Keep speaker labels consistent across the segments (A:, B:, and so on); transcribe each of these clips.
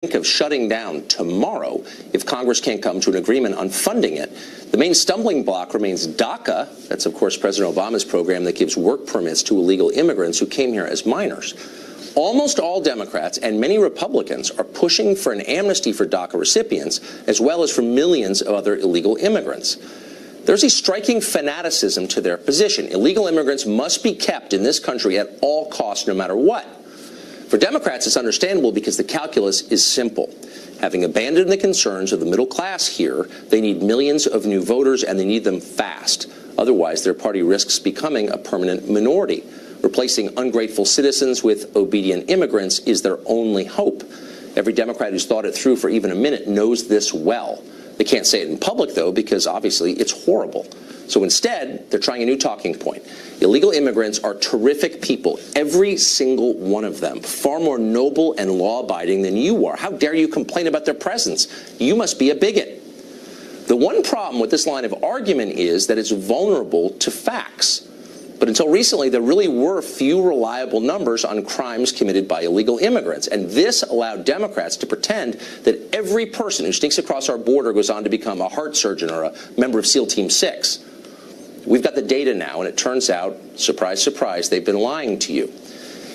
A: of shutting down tomorrow if Congress can't come to an agreement on funding it. The main stumbling block remains DACA. That's, of course, President Obama's program that gives work permits to illegal immigrants who came here as minors. Almost all Democrats and many Republicans are pushing for an amnesty for DACA recipients, as well as for millions of other illegal immigrants. There's a striking fanaticism to their position. Illegal immigrants must be kept in this country at all costs, no matter what. For Democrats, it's understandable because the calculus is simple. Having abandoned the concerns of the middle class here, they need millions of new voters, and they need them fast. Otherwise, their party risks becoming a permanent minority. Replacing ungrateful citizens with obedient immigrants is their only hope. Every Democrat who's thought it through for even a minute knows this well. They can't say it in public, though, because obviously it's horrible. So instead, they're trying a new talking point. Illegal immigrants are terrific people, every single one of them, far more noble and law-abiding than you are. How dare you complain about their presence? You must be a bigot. The one problem with this line of argument is that it's vulnerable to facts. But until recently, there really were few reliable numbers on crimes committed by illegal immigrants. And this allowed Democrats to pretend that every person who sneaks across our border goes on to become a heart surgeon or a member of SEAL Team 6. We've got the data now, and it turns out, surprise, surprise, they've been lying to you.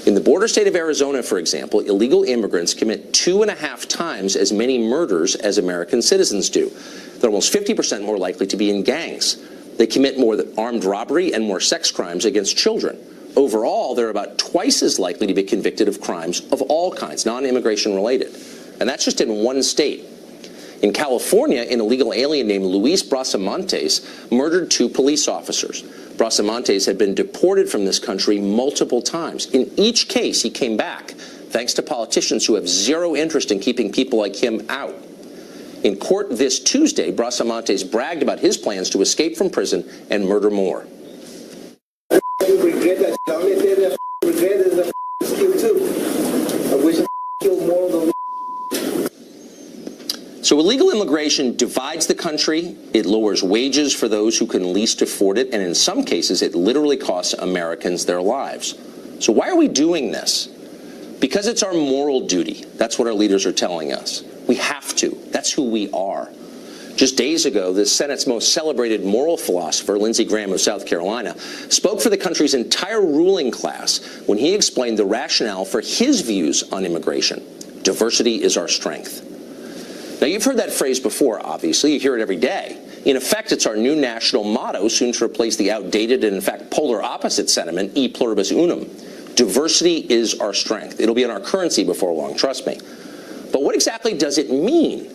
A: In the border state of Arizona, for example, illegal immigrants commit 2.5 times as many murders as American citizens do. They're almost 50% more likely to be in gangs. They commit more armed robbery and more sex crimes against children. Overall, they're about twice as likely to be convicted of crimes of all kinds, non-immigration related. And that's just in one state. In California, an illegal alien named Luis Brasamontes murdered 2 police officers. Brasamontes had been deported from this country multiple times. In each case, he came back, thanks to politicians who have zero interest in keeping people like him out. In court this Tuesday, Brasamontes bragged about his plans to escape from prison and murder more.
B: I regret that. The only thing that I regret is that I killed too. I wish I killed more of them.
A: So illegal immigration divides the country, it lowers wages for those who can least afford it, and in some cases it literally costs Americans their lives. So why are we doing this? Because it's our moral duty. That's what our leaders are telling us. We have to. That's who we are. Just days ago, the Senate's most celebrated moral philosopher, Lindsey Graham of South Carolina, spoke for the country's entire ruling class when he explained the rationale for his views on immigration. Diversity is our strength. Now, you've heard that phrase before, obviously. You hear it every day. In effect, it's our new national motto, soon to replace the outdated and, in fact, polar opposite sentiment, e pluribus unum. Diversity is our strength. It'll be in our currency before long, trust me. But what exactly does it mean?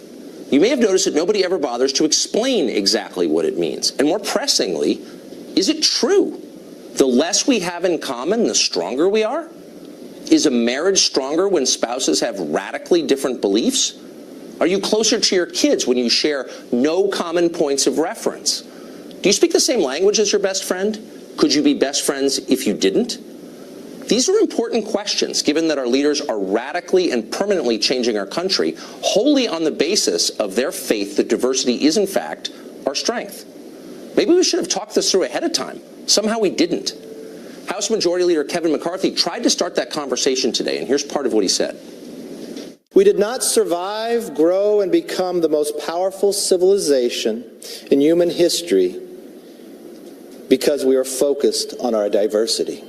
A: You may have noticed that nobody ever bothers to explain exactly what it means. And more pressingly, is it true? The less we have in common, the stronger we are? Is a marriage stronger when spouses have radically different beliefs? Are you closer to your kids when you share no common points of reference? Do you speak the same language as your best friend? Could you be best friends if you didn't? These are important questions, given that our leaders are radically and permanently changing our country wholly on the basis of their faith that diversity is, in fact, our strength. Maybe we should have talked this through ahead of time. Somehow we didn't. House Majority Leader Kevin McCarthy tried to start that conversation today, and here's part of what he said.
C: We did not survive, grow, and become the most powerful civilization in human history because we are focused on our diversity.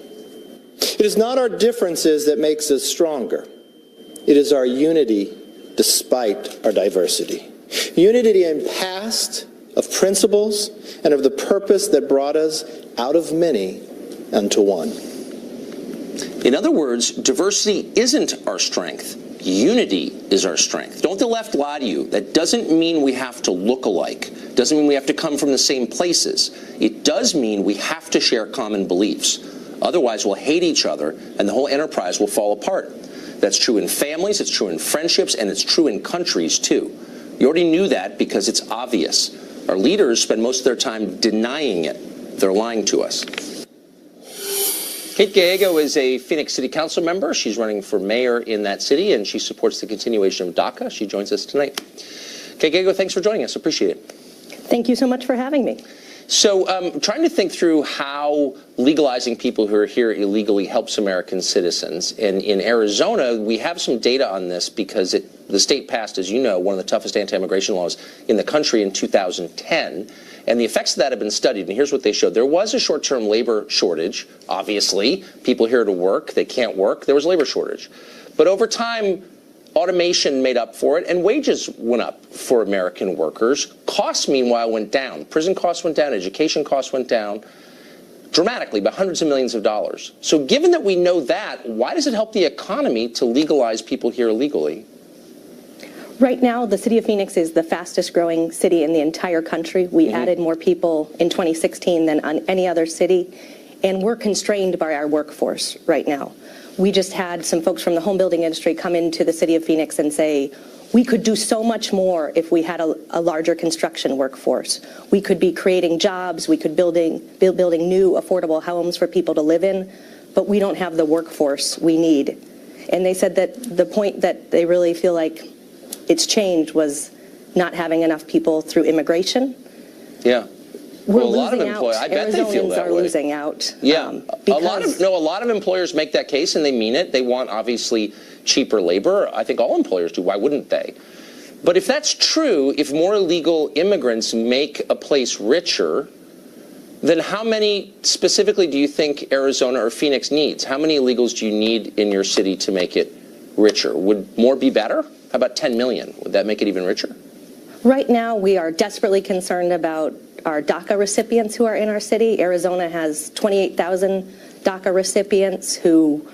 C: It is not our differences that makes us stronger. It is our unity despite our diversity. Unity in past, of principles, and of the purpose that brought us out of many unto one.
A: In other words, diversity isn't our strength. Unity is our strength. Don't the left lie to you. That doesn't mean we have to look alike. Doesn't mean we have to come from the same places. It does mean we have to share common beliefs. Otherwise, we'll hate each other, and the whole enterprise will fall apart. That's true in families, it's true in friendships, and it's true in countries, too. You already knew that because it's obvious. Our leaders spend most of their time denying it. They're lying to us. Kate Gallego is a Phoenix City Council member. She's running for mayor in that city, and she supports the continuation of DACA. She joins us tonight. Kate Gallego, thanks for joining us. Appreciate it.
D: Thank you so much for having me.
A: So trying to think through how legalizing people who are here illegally helps American citizens. And in Arizona, we have some data on this because the state passed, as you know, one of the toughest anti-immigration laws in the country in 2010. And the effects of that have been studied. And here's what they showed. There was a short-term labor shortage, obviously. People here to work, they can't work. There was a labor shortage. But over time, automation made up for it, and wages went up for American workers. Costs, meanwhile, went down. Prison costs went down, education costs went down dramatically by hundreds of millions of dollars. So given that we know that, why does it help the economy to legalize people here illegally?
D: Right now, the city of Phoenix is the fastest growing city in the entire country. We added more people in 2016 than on any other city, and we're constrained by our workforce right now. We just had some folks from the home building industry come into the city of Phoenix and say, we could do so much more if we had a larger construction workforce. We could be creating jobs, we could building new affordable homes for people to live in, but we don't have the workforce we need. And they said that the point that they really feel like it's changed was not having enough people through immigration.
A: Yeah.
D: We're
A: well, a lot of
D: losing
A: employers,
D: out.
A: I bet they feel
D: Arizonans
A: that
D: are
A: way.
D: losing out.
A: Yeah, a lot of employers make that case, and they mean it. They want obviously cheaper labor. I think all employers do. Why wouldn't they? But if that's true, if more illegal immigrants make a place richer, then how many specifically do you think Arizona or Phoenix needs? How many illegals do you need in your city to make it richer? Would more be better? How about 10 million? Would that make it even richer?
D: Right now, we are desperately concerned about our DACA recipients who are in our city. Arizona has 28,000 DACA recipients who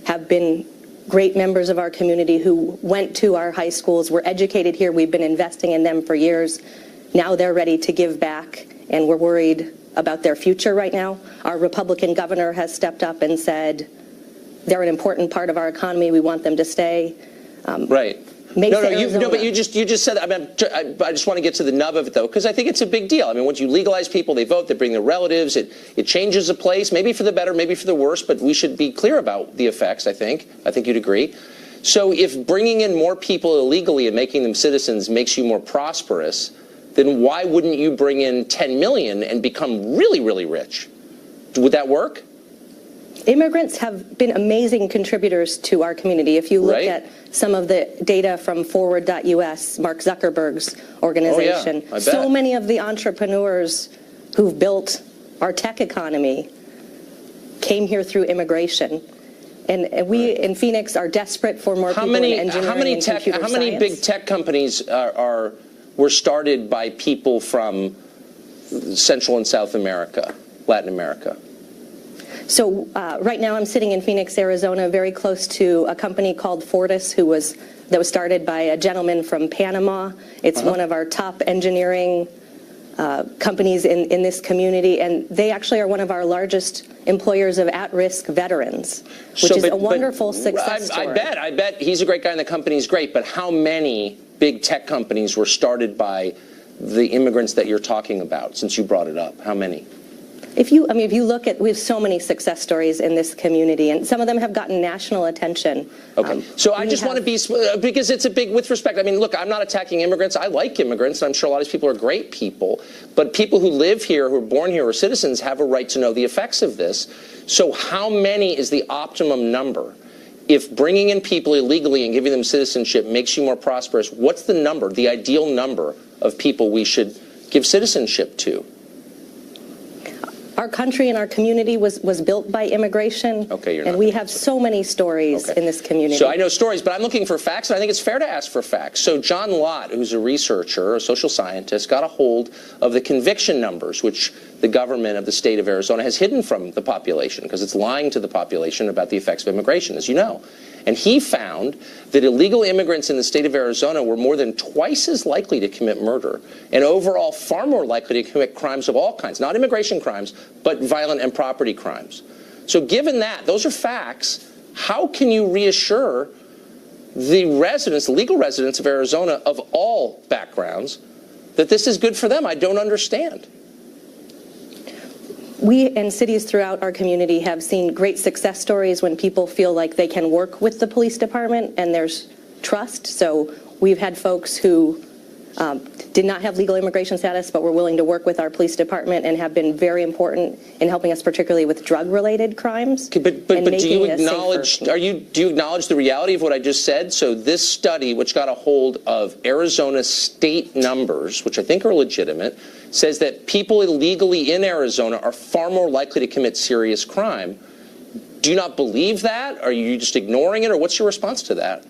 D: have been great members of our community, who went to our high schools, were educated here. We've been investing in them for years. Now they're ready to give back, and we're worried about their future right now. Our Republican governor has stepped up and said they're an important part of our economy. We want them to stay.
A: Right. But you just said that. I just want to get to the nub of it, though, because I think it's a big deal. I mean, once you legalize people, they vote, they bring their relatives, it changes a place, maybe for the better, maybe for the worse, but we should be clear about the effects, I think. I think you'd agree. So if bringing in more people illegally and making them citizens makes you more prosperous, then why wouldn't you bring in 10 million and become really, really rich? Would that work?
D: Immigrants have been amazing contributors to our community. If you look at some of the data from Forward.us, Mark Zuckerberg's organization, so many of the entrepreneurs who've built our tech economy came here through immigration. And we in Phoenix are desperate for more people in engineering and computer science.
A: How many big tech companies were started by people from Central and South America, Latin America?
D: So right now I'm sitting in Phoenix, Arizona, very close to a company called Fortis, that was started by a gentleman from Panama. It's one of our top engineering companies in this community, and they actually are one of our largest employers of at-risk veterans, which is a wonderful success story.
A: I bet he's a great guy and the company's great, but how many big tech companies were started by the immigrants that you're talking about, since you brought it up? How many?
D: If you look at, we have so many success stories in this community, and some of them have gotten national attention.
A: Okay, so I just want to be, because it's a big, with respect, I mean, look, I'm not attacking immigrants. I like immigrants, and I'm sure a lot of these people are great people, but people who live here, who are born here, or citizens, have a right to know the effects of this. So how many is the optimum number? If bringing in people illegally and giving them citizenship makes you more prosperous, what's the number, the ideal number of people we should give citizenship to?
D: Our country and our community was built by immigration, and we have so many stories in this community.
A: So I know stories, but I'm looking for facts, and I think it's fair to ask for facts. So John Lott, who's a researcher, a social scientist, got a hold of the conviction numbers, which the government of the state of Arizona has hidden from the population, because it's lying to the population about the effects of immigration, as you know. And he found that illegal immigrants in the state of Arizona were more than twice as likely to commit murder, and overall far more likely to commit crimes of all kinds, not immigration crimes, but violent and property crimes. So given that, those are facts, how can you reassure the residents, legal residents of Arizona of all backgrounds, that this is good for them? I don't understand.
D: We and cities throughout our community have seen great success stories when people feel like they can work with the police department and there's trust. So we've had folks who did not have legal immigration status, but were willing to work with our police department and have been very important in helping us, particularly with drug-related crimes.
A: Okay, but do you acknowledge? Do you acknowledge the reality of what I just said? So this study, which got a hold of Arizona state numbers, which I think are legitimate, says that people illegally in Arizona are far more likely to commit serious crime. Do you not believe that? Are you just ignoring it, or what's your response to that?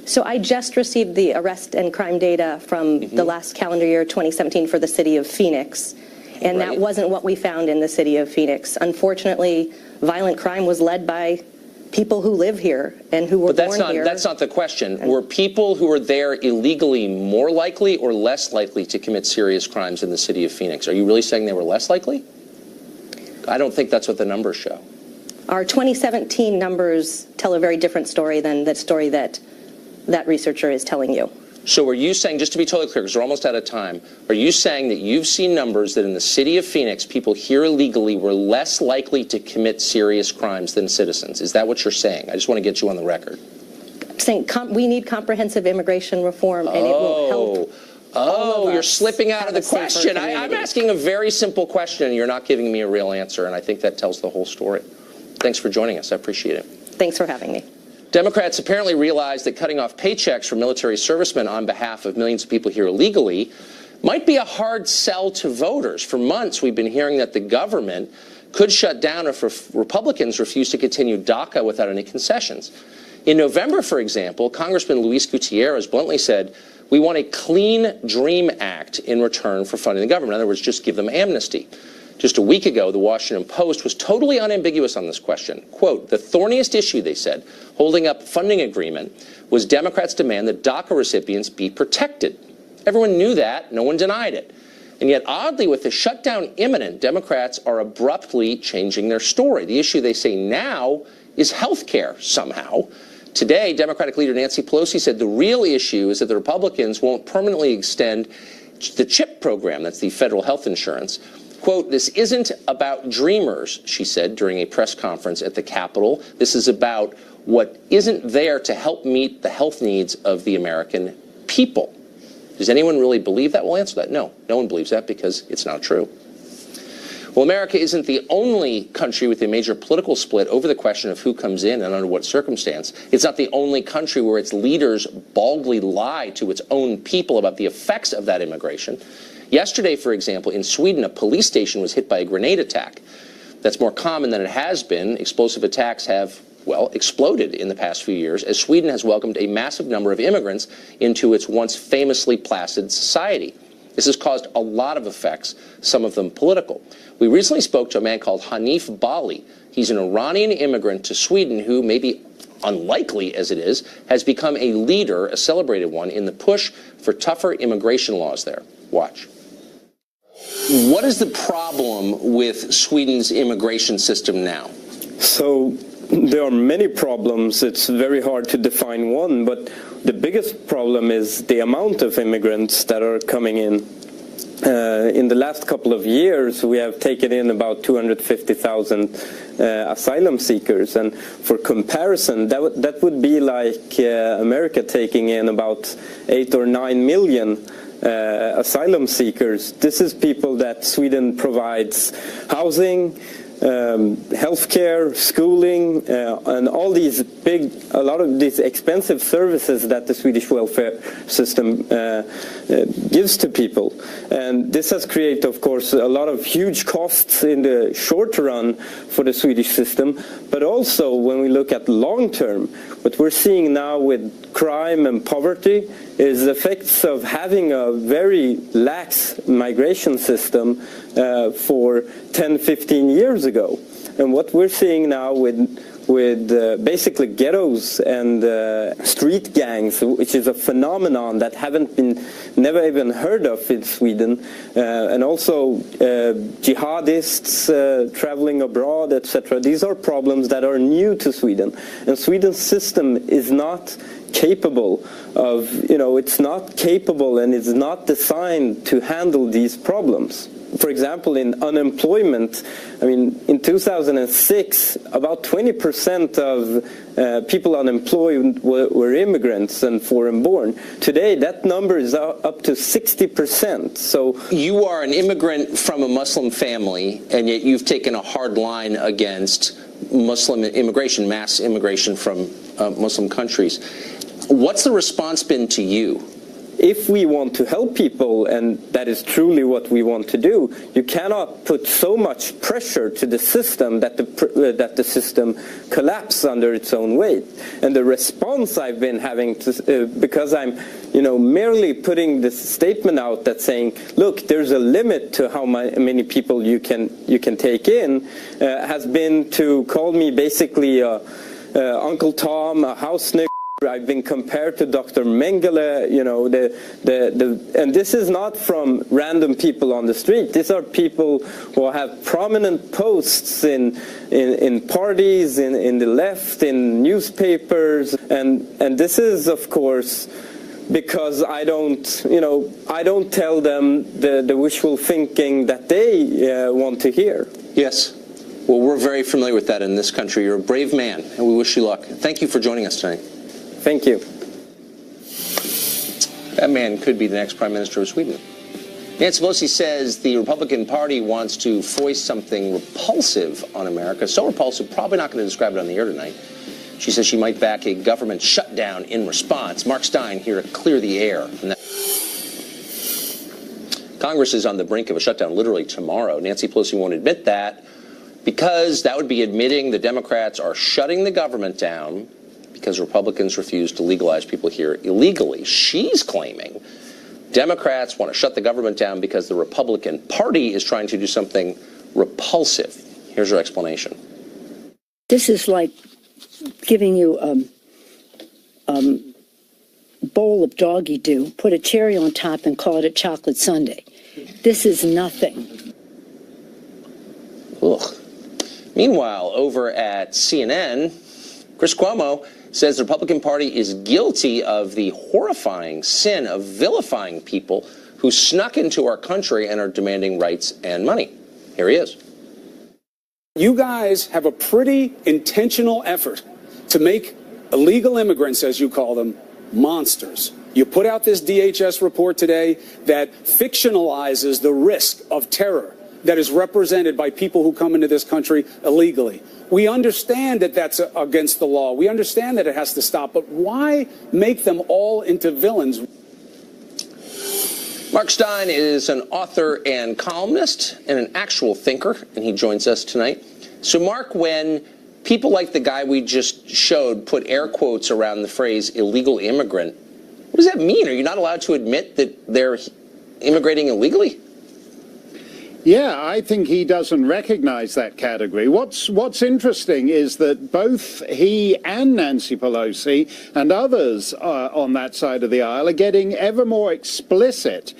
D: So I just received the arrest and crime data from the last calendar year, 2017, for the city of Phoenix. And that wasn't what we found in the city of Phoenix. Unfortunately, violent crime was led by people who live here and who were born here.
A: But that's not the question. Were people who are there illegally more likely or less likely to commit serious crimes in the city of Phoenix? Are you really saying they were less likely? I don't think that's what the numbers show.
D: Our 2017 numbers tell a very different story than the story that that researcher is telling you.
A: So are you saying, just to be totally clear, because we're almost out of time, are you saying that you've seen numbers that in the city of Phoenix, people here illegally were less likely to commit serious crimes than citizens? Is that what you're saying? I just want to get you on the record.
D: I'm saying we need comprehensive immigration reform, and it will help.
A: Oh, you're slipping out of the question. I'm asking a very simple question, and you're not giving me a real answer, and I think that tells the whole story. Thanks for joining us. I appreciate it.
D: Thanks for having me.
A: Democrats apparently realized that cutting off paychecks for military servicemen on behalf of millions of people here illegally might be a hard sell to voters. For months, we've been hearing that the government could shut down if Republicans refuse to continue DACA without any concessions. In November, for example, Congressman Luis Gutierrez bluntly said, "We want a clean dream act in return for funding the government." In other words, just give them amnesty. Just a week ago, the Washington Post was totally unambiguous on this question. Quote, "The thorniest issue," they said, holding up funding agreement, was Democrats' demand that DACA recipients be protected. Everyone knew that. No one denied it. And yet, oddly, with the shutdown imminent, Democrats are abruptly changing their story. The issue, they say now, is health care somehow. Today, Democratic leader Nancy Pelosi said the real issue is that the Republicans won't permanently extend the CHIP program, that's the federal health insurance. Quote, "This isn't about dreamers," she said during a press conference at the Capitol. "This is about what isn't there to help meet the health needs of the American people." Does anyone really believe that? We'll answer that. No, no one believes that because it's not true. Well, America isn't the only country with a major political split over the question of who comes in and under what circumstance. It's not the only country where its leaders baldly lie to its own people about the effects of that immigration. Yesterday, for example, in Sweden, a police station was hit by a grenade attack. That's more common than it has been. Explosive attacks have, well, exploded in the past few years as Sweden has welcomed a massive number of immigrants into its once famously placid society. This has caused a lot of effects, some of them political. We recently spoke to a man called Hanif Bali. He's an Iranian immigrant to Sweden who, maybe unlikely as it is, has become a leader, a celebrated one, in the push for tougher immigration laws there. Watch. What is the problem with Sweden's immigration system now?
E: So there are many problems. It's very hard to define one, but the biggest problem is the amount of immigrants that are coming in. In the last couple of years, we have taken in about 250,000 asylum seekers. And for comparison, that would be like America taking in about 8 or 9 million asylum seekers. This is people that Sweden provides housing, healthcare, schooling, and all these a lot of these expensive services that the Swedish welfare system gives to people. And this has created, of course, a lot of huge costs in the short run for the Swedish system, but also when we look at long term, what we're seeing now with crime and poverty is effects of having a very lax migration system for 10, 15 years ago. And what we're seeing now with basically ghettos and street gangs, which is a phenomenon that never even heard of in Sweden, and also jihadists traveling abroad, etc. These are problems that are new to Sweden, and Sweden's system is not capable of, it's not capable and it's not designed to handle these problems. for example, in unemployment, I mean, in 2006, about 20% of people unemployed were immigrants and foreign-born. Today, that number is up to 60%. So
A: you are an immigrant from a Muslim family, and yet you've taken a hard line against Muslim immigration, mass immigration from Muslim countries. What's the response been to you?
E: If we want to help people, and that is truly what we want to do, you cannot put so much pressure to the system that the system collapses under its own weight. And the response I've been having, because I'm, merely putting this statement out that's saying, look, there's a limit to how many people you can take in, has been to call me basically Uncle Tom, a house nigger. I've been compared to Dr. Mengele, and this is not from random people on the street. These are people who have prominent posts in parties, in the left, in newspapers, and this is, of course, because I don't tell them the wishful thinking that they want to hear.
A: Yes. Well, we're very familiar with that in this country. You're a brave man, and we wish you luck. Thank you for joining us tonight.
E: Thank you.
A: That man could be the next Prime Minister of Sweden. Nancy Pelosi says the Republican Party wants to foist something repulsive on America. So repulsive, probably not going to describe it on the air tonight. She says she might back a government shutdown in response. Mark Stein here to clear the air. Congress is on the brink of a shutdown literally tomorrow. Nancy Pelosi won't admit that because that would be admitting the Democrats are shutting the government down because Republicans refuse to legalize people here illegally. She's claiming Democrats want to shut the government down because the Republican Party is trying to do something repulsive. Here's her explanation.
F: This is like giving you a bowl of doggy-doo, put a cherry on top and call it a chocolate sundae. This is nothing.
A: Ugh. Meanwhile, over at CNN, Chris Cuomo says the Republican Party is guilty of the horrifying sin of vilifying people who snuck into our country and are demanding rights and money. Here he is.
G: You guys have a pretty intentional effort to make illegal immigrants, as you call them, monsters. You put out this DHS report today that fictionalizes the risk of terror that is represented by people who come into this country illegally. We understand that that's against the law. We understand that it has to stop. But why make them all into villains?
A: Mark Stein is an author and columnist and an actual thinker, and he joins us tonight. So, Mark, when people like the guy we just showed put air quotes around the phrase illegal immigrant, what does that mean? Are you not allowed to admit that they're immigrating illegally?
H: Yeah, I think he doesn't recognize that category. What's interesting is that both he and Nancy Pelosi and others on that side of the aisle are getting ever more explicit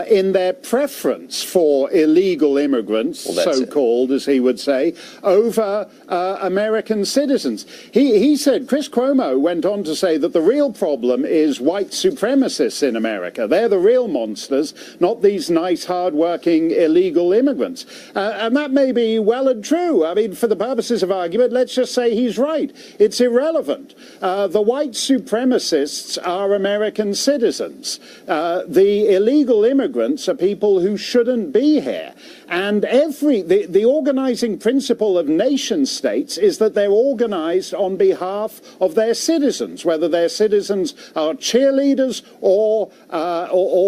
H: in their preference for illegal immigrants, so-called, as he would say, over American citizens. He said, Chris Cuomo went on to say that the real problem is white supremacists in America. They're the real monsters, not these nice, hard-working illegal immigrants. And that may be well and true. I mean, for the purposes of argument, let's just say he's right. It's irrelevant. The white supremacists are American citizens. The illegal immigrants are people who shouldn't be here. And the organizing principle of nation states is that they're organized on behalf of their citizens, whether their citizens are cheerleaders or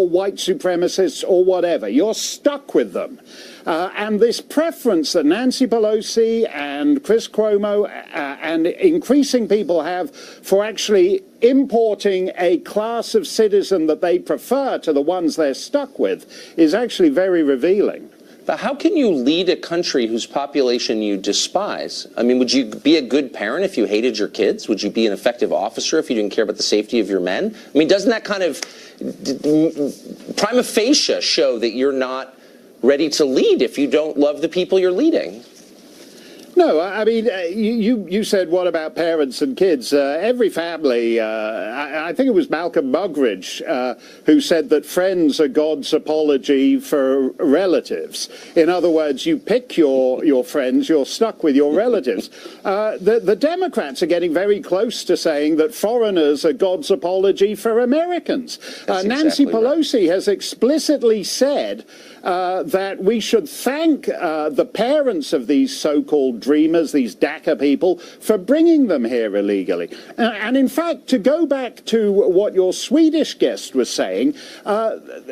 H: white supremacists or whatever. You're stuck with them. And this preference that Nancy Pelosi and Chris Cuomo and increasing people have for actually importing a class of citizen that they prefer to the ones they're stuck with is actually very revealing.
A: But how can you lead a country whose population you despise? I mean, would you be a good parent if you hated your kids? Would you be an effective officer if you didn't care about the safety of your men? I mean, doesn't that kind of prima facie show that you're not ready to lead if you don't love the people you're leading?
H: No, I mean, you said, what about parents and kids? Every family, I think it was Malcolm Muggeridge who said that friends are God's apology for relatives. In other words, you pick your friends, you're stuck with your relatives. The Democrats are getting very close to saying that foreigners are God's apology for Americans. Nancy Pelosi has explicitly said that we should thank the parents of these so-called dreamers, these DACA people, for bringing them here illegally. And in fact, to go back to what your Swedish guest was saying,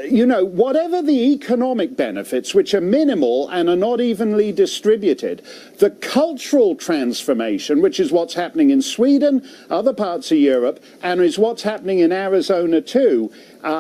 H: you know, whatever the economic benefits, which are minimal and are not evenly distributed, the cultural transformation, which is what's happening in Sweden, other parts of Europe, and is what's happening in Arizona too,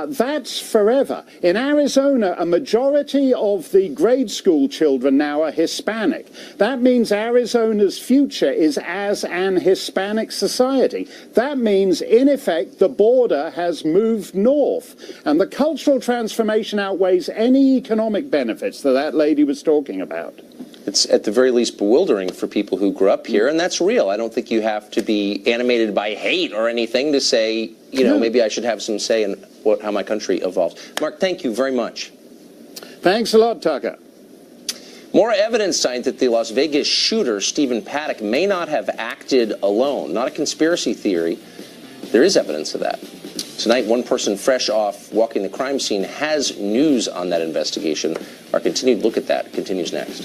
H: that's forever. In Arizona, a majority of the grade school children now are Hispanic. That means Arizona's future is as an Hispanic society. That means, in effect, the border has moved north. And the cultural transformation outweighs any economic benefits that lady was talking about.
A: It's at the very least bewildering for people who grew up here, and that's real. I don't think you have to be animated by hate or anything to say, you know, maybe I should have some say in how my country evolves. Mark, thank you very much.
H: Thanks a lot, Tucker.
A: More evidence cited that the Las Vegas shooter, Stephen Paddock, may not have acted alone. Not a conspiracy theory. There is evidence of that. Tonight, one person fresh off walking the crime scene has news on that investigation. Our continued look at that continues next.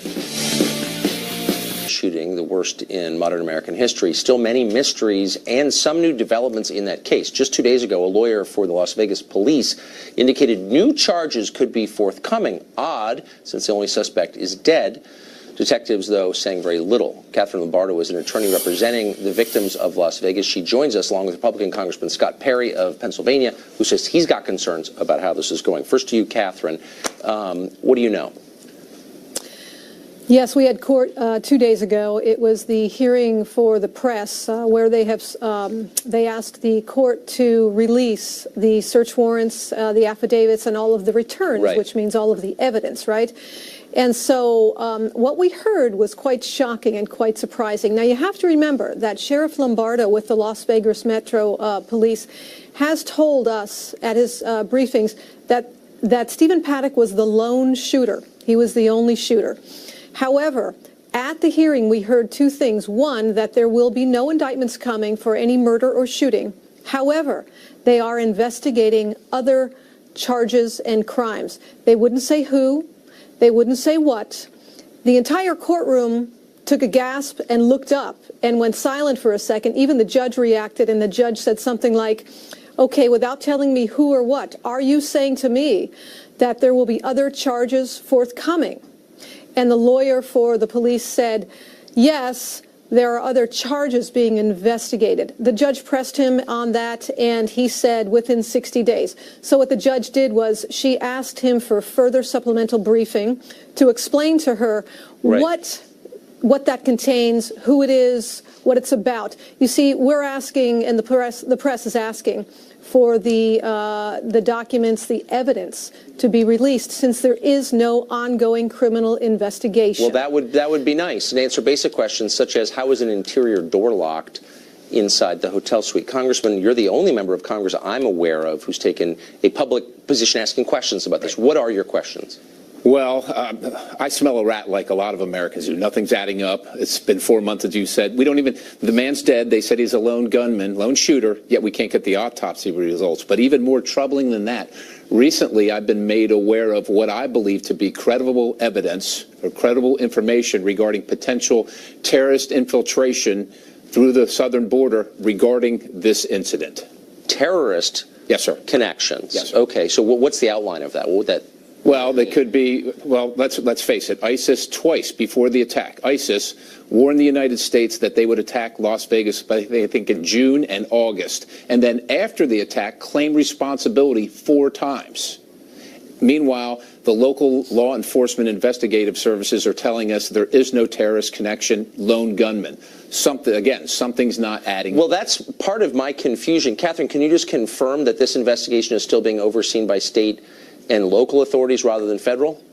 A: Shooting, the worst in modern American history. Still many mysteries and some new developments in that case. Just 2 days ago, a lawyer for the Las Vegas police indicated new charges could be forthcoming. Odd, since the only suspect is dead. Detectives, though, saying very little. Catherine Lombardo is an attorney representing the victims of Las Vegas. She joins us along with Republican Congressman Scott Perry of Pennsylvania, who says he's got concerns about how this is going. First to you, Catherine. What do you know?
I: Yes, we had court 2 days ago. It was the hearing for the press where they asked the court to release the search warrants, the affidavits, and all of the returns,
A: right,
I: which means all of the evidence, right? And so what we heard was quite shocking and quite surprising. Now, you have to remember that Sheriff Lombardo with the Las Vegas Metro Police has told us at his briefings that Stephen Paddock was the lone shooter. He was the only shooter. However, at the hearing, we heard two things. One, that there will be no indictments coming for any murder or shooting. However, they are investigating other charges and crimes. They wouldn't say who. They wouldn't say what. The entire courtroom took a gasp and looked up and went silent for a second. Even the judge reacted, and the judge said something like, okay, without telling me who or what, are you saying to me that there will be other charges forthcoming? And the lawyer for the police said, yes, there are other charges being investigated. The judge pressed him on that, and he said within 60 days. So what the judge did was she asked him for further supplemental briefing to explain to her what that contains, who it is, what it's about. You see, we're asking, and the press is asking, for the documents, the evidence to be released, since there is no ongoing criminal investigation.
A: Well, that would be nice, and answer basic questions such as how is an interior door locked inside the hotel suite? Congressman, you're the only member of Congress I'm aware of who's taken a public position asking questions about this. What are your questions?
J: Well, I smell a rat like a lot of Americans do. Nothing's adding up. It's been 4 months, as you said. We don't even, the man's dead. They said he's a lone gunman, lone shooter, yet we can't get the autopsy results. But even more troubling than that, recently I've been made aware of what I believe to be credible evidence or credible information regarding potential terrorist infiltration through the southern border regarding this incident.
A: Terrorist
J: Yes, sir.
A: Connections?
J: Yes, sir.
A: Okay, so what's the outline of that? What would that...
J: Well, they could be, well, let's face it, ISIS twice before the attack. ISIS warned the United States that they would attack Las Vegas, I think in June and August. And then after the attack, claimed responsibility 4 times. Meanwhile, the local law enforcement investigative services are telling us there is no terrorist connection, lone gunman. Something's not adding.
A: Well, that's part of my confusion. Catherine, can you just confirm that this investigation is still being overseen by state and local authorities rather than federal?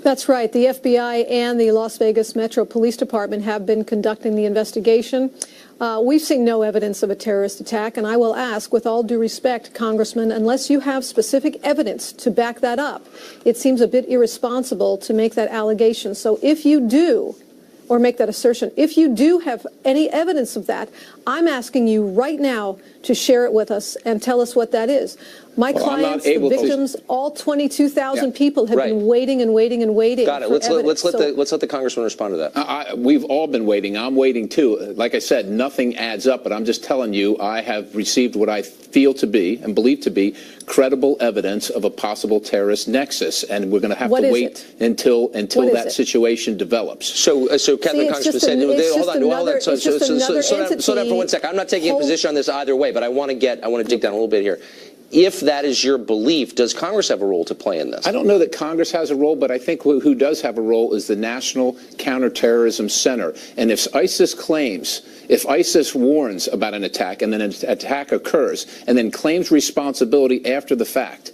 I: That's right. The FBI and the Las Vegas Metro Police Department have been conducting the investigation. We've seen no evidence of a terrorist attack, and I will ask, with all due respect, Congressman, unless you have specific evidence to back that up, it seems a bit irresponsible to make that allegation. So if you do, or make that assertion, if you do have any evidence of that, I'm asking you right now to share it with us and tell us what that is. My clients, the victims, all 22,000 people have been waiting and waiting and waiting.
A: Got it. Let's let the congressman respond to that.
J: We've all been waiting. I'm waiting too. Like I said, nothing adds up, but I'm just telling you, I have received what I feel to be and believe to be credible evidence of a possible terrorist nexus, and we're going to have to wait until that situation develops.
A: So Captain Congressman said, hold on, slow down for 1 second. I'm not taking a position on this either way, but I want to dig down a little bit here. If that is your belief, does Congress have a role to play in this?
J: I don't know that Congress has a role, but I think who does have a role is the National Counterterrorism Center. And if ISIS warns about an attack and then an attack occurs and then claims responsibility after the fact,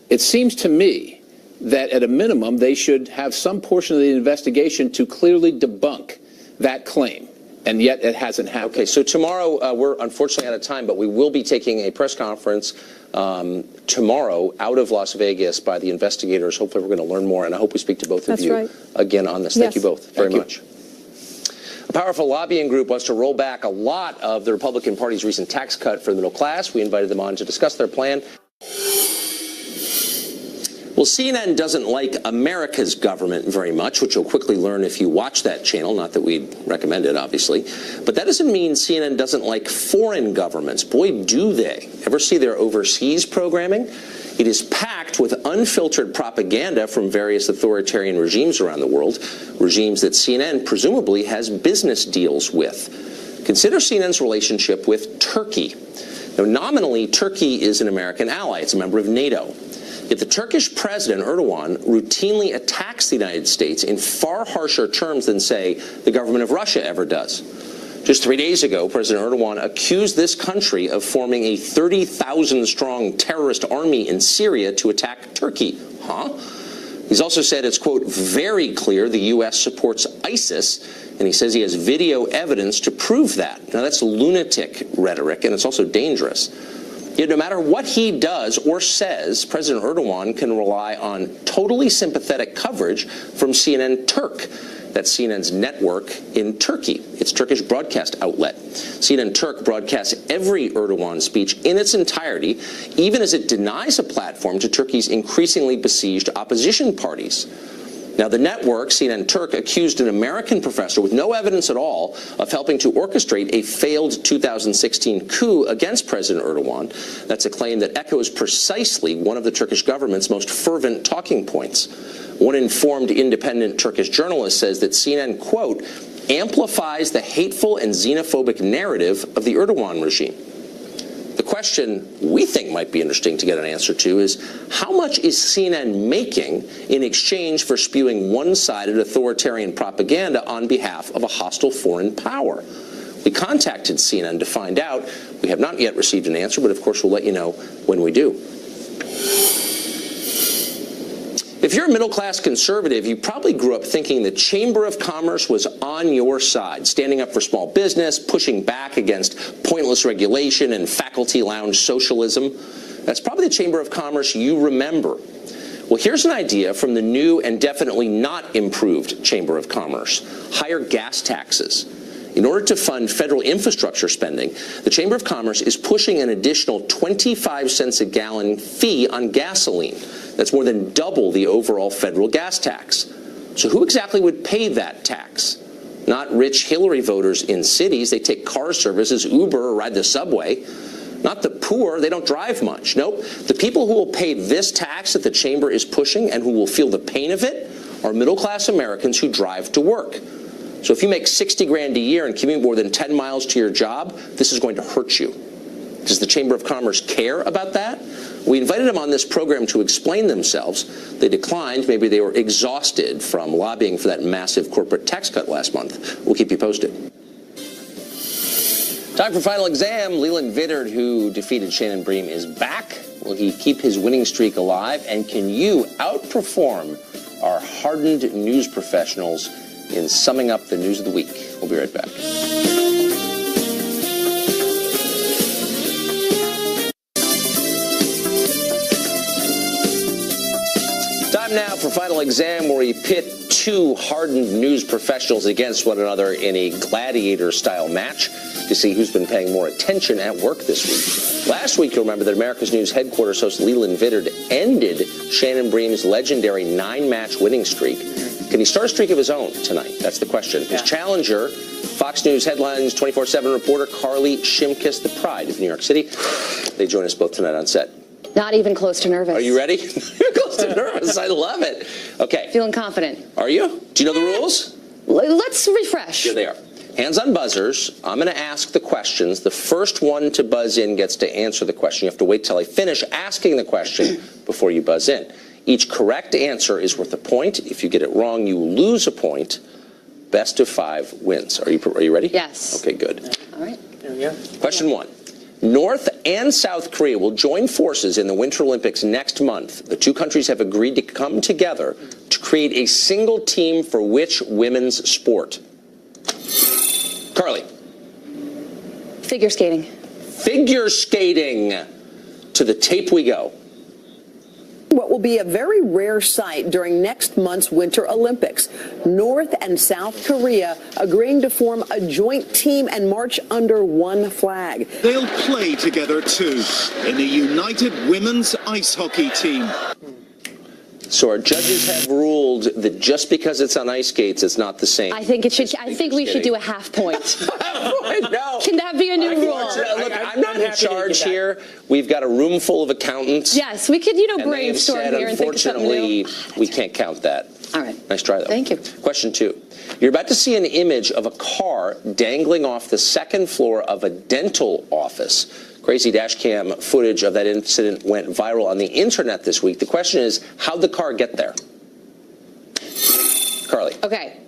J: it seems to me that at a minimum they should have some portion of the investigation to clearly debunk that claim. And yet it hasn't happened.
A: Okay, so tomorrow, we're unfortunately out of time, but we will be taking a press conference tomorrow out of Las Vegas by the investigators. Hopefully we're going to learn more, and I hope we speak to both of you again on this. Thank you both very much. A powerful lobbying group wants to roll back a lot of the Republican Party's recent tax cut for the middle class. We invited them on to discuss their plan. Well, CNN doesn't like America's government very much, which you'll quickly learn if you watch that channel. Not that we'd recommend it, obviously. But that doesn't mean CNN doesn't like foreign governments. Boy, do they. Ever see their overseas programming? It is packed with unfiltered propaganda from various authoritarian regimes around the world, regimes that CNN presumably has business deals with. Consider CNN's relationship with Turkey. Now, nominally, Turkey is an American ally. It's a member of NATO. Yet the Turkish president, Erdogan, routinely attacks the United States in far harsher terms than, say, the government of Russia ever does. Just 3 days ago, President Erdogan accused this country of forming a 30,000-strong terrorist army in Syria to attack Turkey. He's also said it's, quote, very clear the U.S. supports ISIS, and he says he has video evidence to prove that. Now, that's lunatic rhetoric, and it's also dangerous. Yet no matter what he does or says, President Erdogan can rely on totally sympathetic coverage from CNN Turk. That's CNN's network in Turkey, its Turkish broadcast outlet. CNN Turk broadcasts every Erdogan speech in its entirety, even as it denies a platform to Turkey's increasingly besieged opposition parties. Now, the network, CNN Turk, accused an American professor with no evidence at all of helping to orchestrate a failed 2016 coup against President Erdogan. That's a claim that echoes precisely one of the Turkish government's most fervent talking points. One informed independent Turkish journalist says that CNN, quote, amplifies the hateful and xenophobic narrative of the Erdogan regime. The question we think might be interesting to get an answer to is, how much is CNN making in exchange for spewing one-sided authoritarian propaganda on behalf of a hostile foreign power? We contacted CNN to find out. We have not yet received an answer, but of course we'll let you know when we do. If you're a middle-class conservative, you probably grew up thinking the Chamber of Commerce was on your side, standing up for small business, pushing back against pointless regulation and faculty lounge socialism. That's probably the Chamber of Commerce you remember. Well, here's an idea from the new and definitely not improved Chamber of Commerce: higher gas taxes. In order to fund federal infrastructure spending, the Chamber of Commerce is pushing an additional 25 cents a gallon fee on gasoline. That's more than double the overall federal gas tax. So who exactly would pay that tax? Not rich Hillary voters in cities. They take car services, Uber, or ride the subway. Not the poor. They don't drive much. Nope. The people who will pay this tax that the Chamber is pushing and who will feel the pain of it are middle-class Americans who drive to work. So if you make 60 grand a year and commute more than 10 miles to your job, this is going to hurt you. Does the Chamber of Commerce care about that? We invited them on this program to explain themselves. They declined. Maybe they were exhausted from lobbying for that massive corporate tax cut last month. We'll keep you posted. Time for final exam. Leland Vittert, who defeated Shannon Bream, is back. Will he keep his winning streak alive? And can you outperform our hardened news professionals in summing up the news of the week. We'll be right back. Time now for Final Exam, where we pit two hardened news professionals against one another in a gladiator-style match to see who's been paying more attention at work this week. Last week, you'll remember that America's News headquarters host Leland Vittert ended Shannon Bream's legendary 9-match winning streak. Can he start a streak of his own tonight? That's the question. His challenger, Fox News Headlines 24/7 reporter Carly Shimkus, the pride of New York City. They join us both tonight on set.
K: Not even close to nervous.
A: Are you ready? You're close to nervous. I love it. Okay.
K: Feeling confident.
A: Are you? Do you know the rules?
K: Let's refresh.
A: Here they are. Hands on buzzers. I'm going to ask the questions. The first one to buzz in gets to answer the question. You have to wait till I finish asking the question before you buzz in. Each correct answer is worth a point. If you get it wrong, you lose a point. Best of 5 wins. Are you ready?
K: Yes.
A: Okay, good.
K: All right.
L: Here we go.
A: Question 1. North and South Korea will join forces in the Winter Olympics next month. The two countries have agreed to come together to create a single team for which women's sport? Carly.
K: Figure skating.
A: Figure skating. To the tape we go.
M: What will be a very rare sight during next month's Winter Olympics. North and South Korea agreeing to form a joint team and march under one flag.
N: They'll play together too in the United Women's Ice Hockey Team.
A: So our judges have ruled that just because it's on ice skates, it's not the same.
K: I think we should do a half point.
A: No.
K: Can that be a new rule?
A: Look, I'm not in charge here. We've got a room full of accountants.
K: Yes, we could, brainstorm
A: and
K: here and think of something new.
A: Unfortunately, we can't count that.
K: All right.
A: Nice try, though.
K: Thank you.
A: Question 2. You're about to see an image of a car dangling off the second floor of a dental office. Crazy dash cam footage of that incident went viral on the internet this week. The question is, how'd the car get there? Carly.
K: Okay.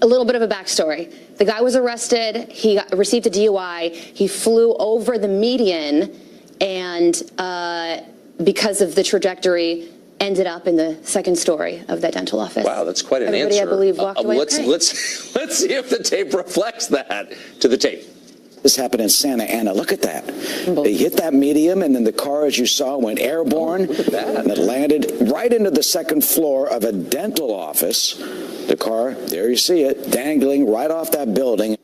K: A little bit of a backstory. The guy was arrested. He received a DUI. He flew over the median and because of the trajectory, ended up in the second story of that dental office.
A: Wow, that's quite an
K: Everybody,
A: answer.
K: I believe, walked away okay.
A: Let's see if the tape reflects that. To the tape.
O: This happened in Santa Ana. Look at that. They hit that medium, and then the car, as you saw, went airborne.
A: Look at that.
O: And it landed right into the second floor of a dental office. The car, there you see it, dangling right off that building.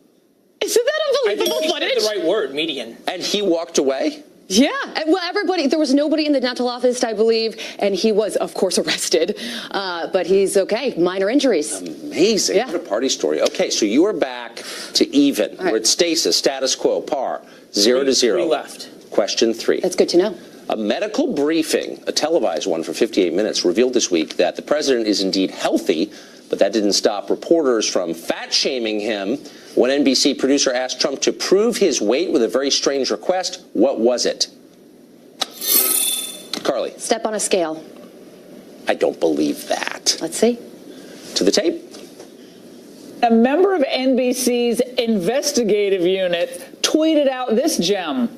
K: Isn't that unbelievable footage?
L: The right word, median.
A: And he walked away?
K: Yeah. Well, there was nobody in the dental office, I believe, and he was, of course, arrested. But he's okay. Minor injuries.
A: Amazing.
K: Yeah.
A: What a party story. Okay, so you are back to even.
K: Right.
A: We're at stasis, status quo, par, 0-0.
L: 3 left.
A: Question 3.
K: That's good to know.
A: A medical briefing, a televised one for 58 minutes, revealed this week that the president is indeed healthy, but that didn't stop reporters from fat-shaming him. One NBC producer asked Trump to prove his weight with a very strange request. What was it? Carly.
K: Step on a scale.
A: I don't believe that.
K: Let's see.
A: To the tape.
P: A member of NBC's investigative unit tweeted out this gem,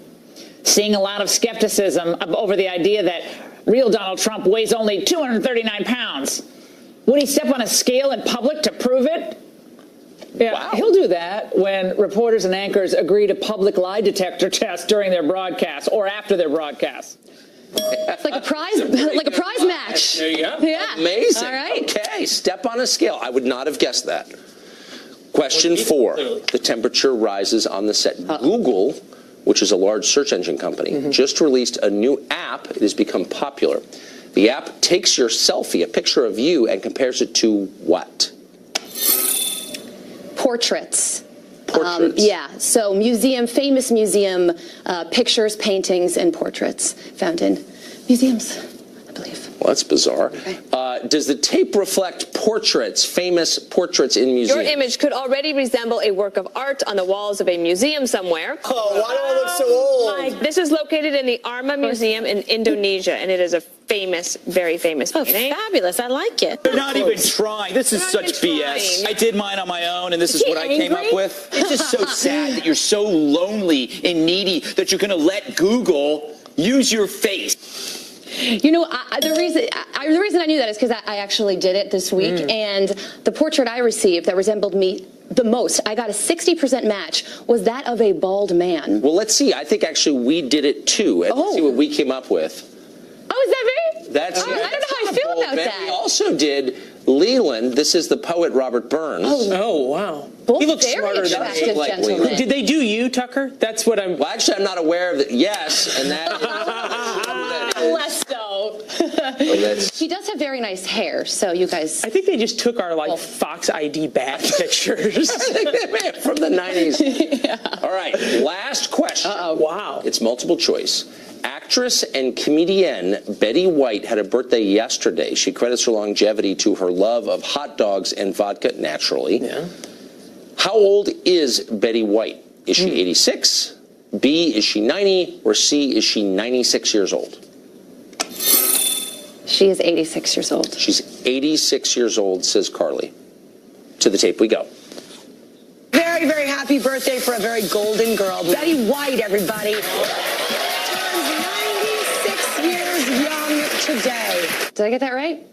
P: seeing a lot of skepticism over the idea that real Donald Trump weighs only 239 pounds. Would he step on a scale in public to prove it? Yeah, wow. He'll do that when reporters and anchors agree to public lie detector tests during their broadcasts or after their broadcasts.
K: It's like a prize match.
L: There you go.
K: Yeah.
A: Amazing.
K: All right.
A: Okay, step on a scale. I would not have guessed that. Question 4. The temperature rises on the set. Google, which is a large search engine company, just released a new app. It has become popular. The app takes your selfie, a picture of you, and compares it to what?
K: Portraits.
A: Portraits.
K: Yeah, so famous museum pictures, paintings, and portraits found in museums, I believe.
A: Well, that's bizarre.
K: Okay.
A: Does the tape reflect portraits, famous portraits in museums?
Q: Your image could already resemble a work of art on the walls of a museum somewhere.
B: Oh, why do I look so old?
Q: This is located in the Arma Museum in Indonesia, and it is a famous, very famous painting.
R: Fabulous. I like it.
S: They're not even trying. This is such BS. I did mine on my own, and this is what I came up with. It's just so sad that you're so lonely and needy that you're going to let Google use your face.
K: You know, the reason I knew that is because I actually did it this week, and the portrait I received that resembled me the most, I got a 60% match, was that of a bald man.
A: Well, let's see. I think actually we did it too. And let's see what we came up with.
K: Oh, is that me?
A: That's
K: I don't know how I feel about that.
A: We also did Leland. This is the poet Robert Burns.
L: Oh wow.
K: Both
L: He looks
K: very
L: smarter than
K: attractive
L: me.
K: gentlemen.
L: Did they do you, Tucker? That's what I'm.
A: Well, actually, I'm not aware of that. Yes, and that.
K: Less so. He does have very nice hair, so you guys.
L: I think they just took our Fox ID badge pictures
A: from the 90s.
L: Yeah.
A: All right, last question.
L: Wow.
A: It's multiple choice. Actress and comedian Betty White had a birthday yesterday. She credits her longevity to her love of hot dogs and vodka, naturally. Yeah. How old is Betty White? Is she 86? B, is she 90? Or C, is she 96 years old?
K: She is 86 years old.
A: She's 86 years old, says Carly. To the tape we go.
M: Very, very happy birthday for a very golden girl. Betty White, everybody. Turns 96 years young today.
K: Did I get that right?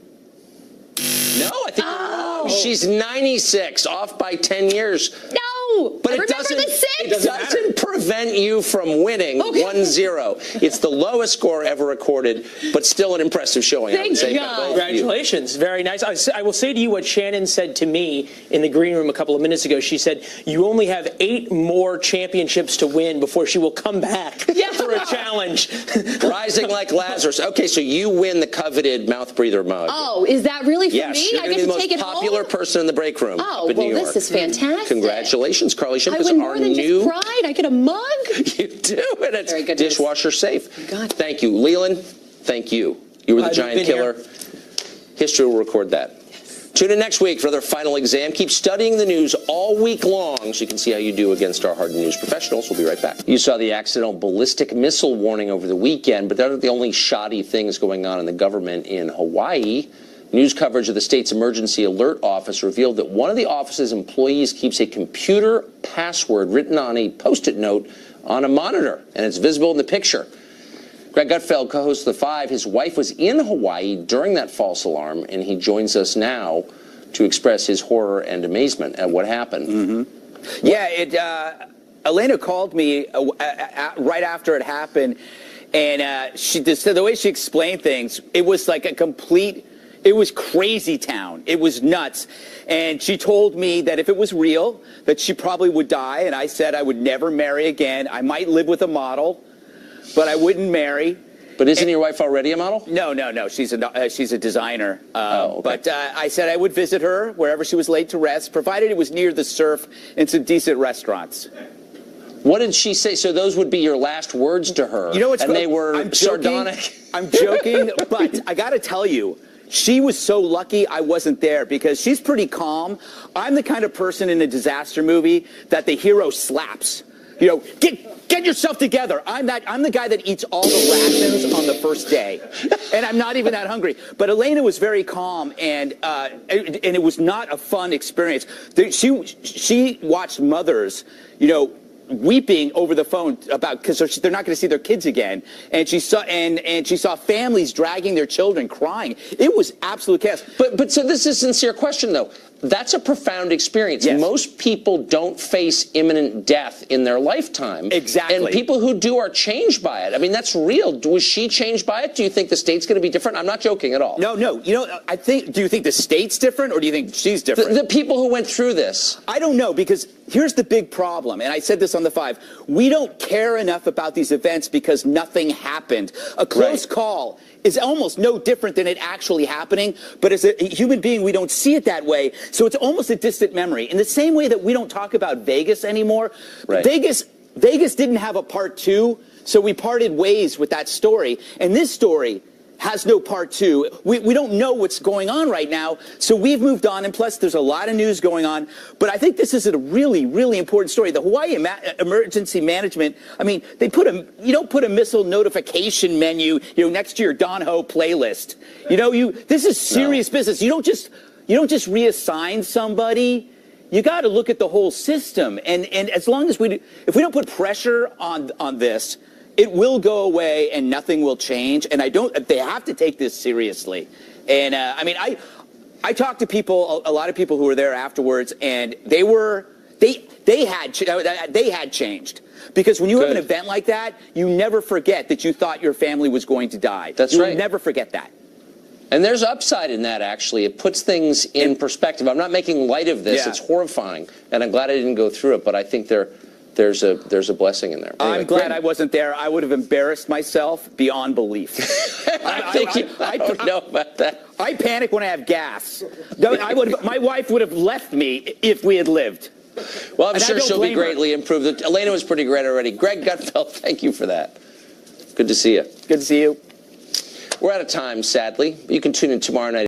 A: No, I think you're wrong. She's 96, off by 10 years.
K: No!
A: But
K: I
A: it
K: remember
A: doesn't,
K: the 6!
A: it doesn't prevent you from winning 1-0. It's the lowest score ever recorded, but still an impressive showing.
L: Thank God. Congratulations. Very nice. I will say to you what Shannon said to me in the green room a couple of minutes ago. She said, you only have 8 more championships to win before she will come back for a challenge.
A: Rising like Lazarus. Okay, so you win the coveted mouth breather mug.
K: Oh, is that really for
A: yes,
K: me?
A: You're
K: I
A: going
K: get
A: to be
K: to
A: the
K: take
A: most
K: it
A: popular
K: home?
A: person in the break room
K: Oh,
A: up in New
K: well,
A: York.
K: this is fantastic.
A: Congratulations, Carly Shimkus.
K: I win more
A: our
K: than
A: new
K: just pride. I get a mug.
A: You do, and it's
K: Very good
A: dishwasher safe.
K: God.
A: Thank you. Leland, thank you. You were the giant killer. History will record that. Tune in next week for their final exam. Keep studying the news all week long so you can see how you do against our hardened news professionals. We'll be right back. You saw the accidental ballistic missile warning over the weekend, but they're not the only shoddy things going on in the government in Hawaii. News coverage of the state's emergency alert office revealed that one of the office's employees keeps a computer password written on a Post-it note on a monitor, and it's visible in the picture. Greg Gutfeld, co-host of The Five, his wife was in Hawaii during that false alarm, and he joins us now to express his horror and amazement at what happened.
S: Yeah, Elena called me right after it happened, and the way she explained things, it was like it was crazy town. It was nuts. And she told me that if it was real, that she probably would die, and I said I would never marry again. I might live with a model, but I wouldn't marry.
A: But isn't your wife already a model?
S: No. She's a designer.
A: Okay.
S: But I said I would visit her wherever she was laid to rest, provided it was near the surf and some decent restaurants.
A: What did she say? So those would be your last words to her.
S: You know what's
A: and they were sardonic.
S: I'm joking, but I got to tell you, she was so lucky I wasn't there because she's pretty calm. I'm the kind of person in a disaster movie that the hero slaps. You know, get yourself together. I'm the guy that eats all the rations on the first day, and I'm not even that hungry. But Elena was very calm, and it was not a fun experience. She watched mothers, weeping over the phone because they're not going to see their kids again, and she saw families dragging their children, crying. It was absolute chaos.
A: But so this is a sincere question though. That's a profound experience.
S: Yes.
A: Most people don't face imminent death in their lifetime.
S: Exactly.
A: And people who do are changed by it. I mean, that's real. Was she changed by it? Do you think the state's going to be different? I'm not joking at all.
S: No. Do you think the state's different, or do you think she's different?
A: The people who went through this.
S: I don't know, because here's the big problem, and I said this on The Five. We don't care enough about these events because nothing happened. A close call is almost no different than it actually happening, but as a human being, we don't see it that way, so it's almost a distant memory. In the same way that we don't talk about Vegas anymore, Vegas didn't have a part 2, so we parted ways with that story, and this story has no part 2. We don't know what's going on right now, so we've moved on, and plus there's a lot of news going on, but I think this is a really, really important story. The Hawaii Emergency Management, I mean, you don't put a missile notification menu, next to your Don Ho playlist. This is serious business. You don't just reassign somebody. You got to look at the whole system, and as long as if we don't put pressure on this, it will go away and nothing will change. And they have to take this seriously. And I mean, I talked to people, a lot of people who were there afterwards, and they had changed. Because when you have an event like that, you never forget that you thought your family was going to die.
A: That's right.
S: You'll never forget that.
A: And there's upside in that, actually. It puts things in perspective. I'm not making light of this.
S: Yeah.
A: It's horrifying. And I'm glad I didn't go through it, but I think there's a blessing in there. Anyway,
S: I'm glad I wasn't there. I would have embarrassed myself beyond belief.
A: I don't know about that.
S: I panic when I have gas. My wife would have left me if we had lived.
A: Well, I'm sure she'll be greatly improved. Elena was pretty great already. Greg Gutfeld, thank you for that. Good to see you.
S: Good to see you.
A: We're out of time, sadly. You can tune in tomorrow night.